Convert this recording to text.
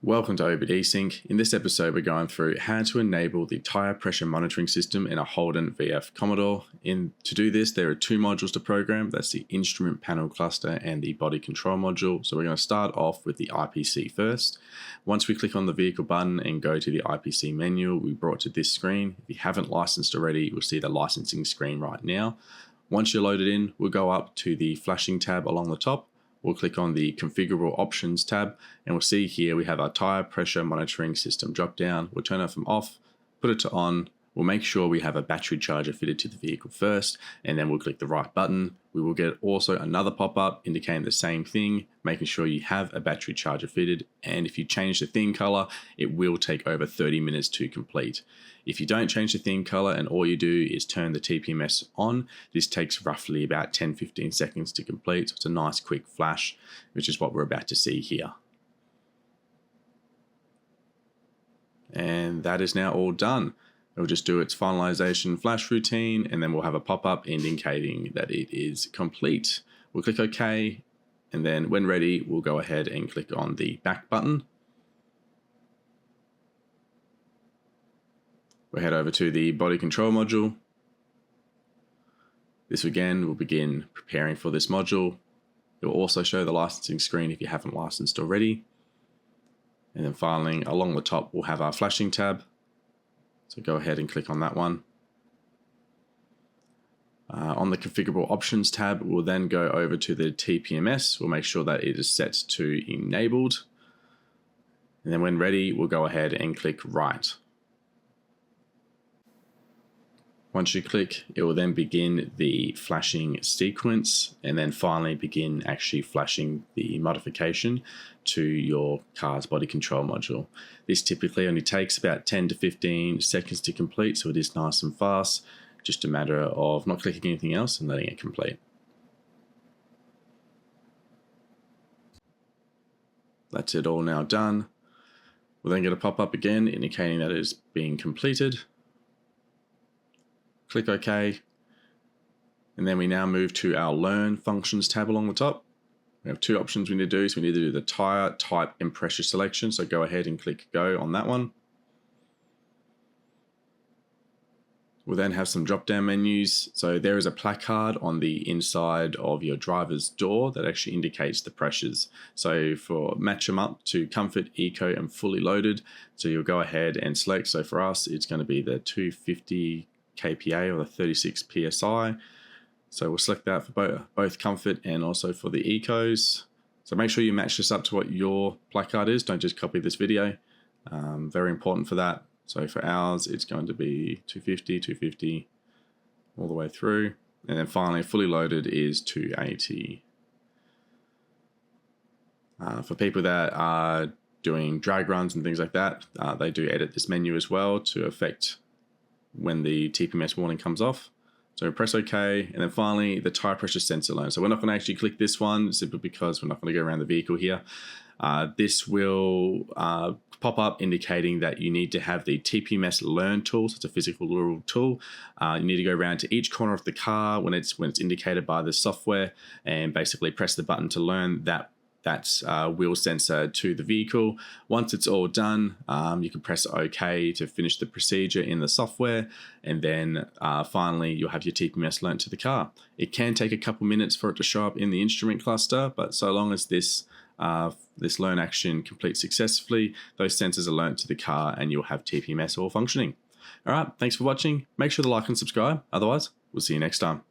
Welcome to OBDSync. In this episode, we're going through how to enable the tyre pressure monitoring system in a Holden VF Commodore. To do this, there are two modules to program. That's the instrument panel cluster and the body control module. So we're going to start off with the IPC first. Once we click on the vehicle button and go to the IPC menu, we're brought to this screen. If you haven't licensed already, you'll see the licensing screen right now. Once you're loaded in, we'll go up to the flashing tab along the top. We'll click on the configurable options tab and we'll see here we have our tire pressure monitoring system drop down. We'll turn it from off, put it to on. We'll make sure we have a battery charger fitted to the vehicle first, and then we'll click the right button. We will get also another pop-up indicating the same thing, making sure you have a battery charger fitted. And if you change the theme color, it will take over 30 minutes to complete. If you don't change the theme color and all you do is turn the TPMS on, this takes roughly about 10-15 seconds to complete. So it's a nice quick flash, which is what we're about to see here. And that is now all done. It'll just do its finalization flash routine, and then we'll have a pop-up indicating that it is complete. We'll click OK, and then when ready, we'll go ahead and click on the back button. We'll head over to the body control module. This again will begin preparing for this module. It will also show the licensing screen if you haven't licensed already. And then finally, along the top, we'll have our flashing tab. So go ahead and click on that one. On the configurable options tab, we'll then go over to the TPMS. We'll make sure that it is set to enabled. And then when ready, we'll go ahead and click right. Once you click, it will then begin the flashing sequence and then finally begin actually flashing the modification to your car's body control module. This typically only takes about 10 to 15 seconds to complete, so it is nice and fast. Just a matter of not clicking anything else and letting it complete. That's it all now done. We'll then get a pop-up again indicating that it is being completed. Click OK, and then we now move to our Learn Functions tab along the top. We have two options we need to do. So we need to do the tire, type, and pressure selection. So go ahead and click Go on that one. We'll then have some drop-down menus. So there is a placard on the inside of your driver's door that actually indicates the pressures. So match them up to Comfort, Eco, and Fully Loaded. So you'll go ahead and select. So for us, it's going to be the 250 kPa or the 36 psi. So we'll select that for both Comfort and also for the Ecos. So make sure you match this up to what your placard is. Don't just copy this video. Very important for that. So for ours, it's going to be 250 all the way through. And then finally, Fully Loaded is 280. For people that are doing drag runs and things like that, they do edit this menu as well to affect when the TPMS warning comes off. So press OK, and then finally the tire pressure sensor learn. So we're not going to actually click this one simply because we're not going to go around the vehicle here. This will pop up indicating that you need to have the TPMS learn tool. So it's a physical little tool. You need to go around to each corner of the car when it's indicated by the software and basically press the button to learn that wheel sensor to the vehicle. Once it's all done, you can press OK to finish the procedure in the software, and then finally you'll have your TPMS learnt to the car. It can take a couple minutes for it to show up in the instrument cluster, but so long as this learn action completes successfully, those sensors are learnt to the car and you'll have TPMS all functioning. All right, thanks for watching. Make sure to like and subscribe. Otherwise, we'll see you next time.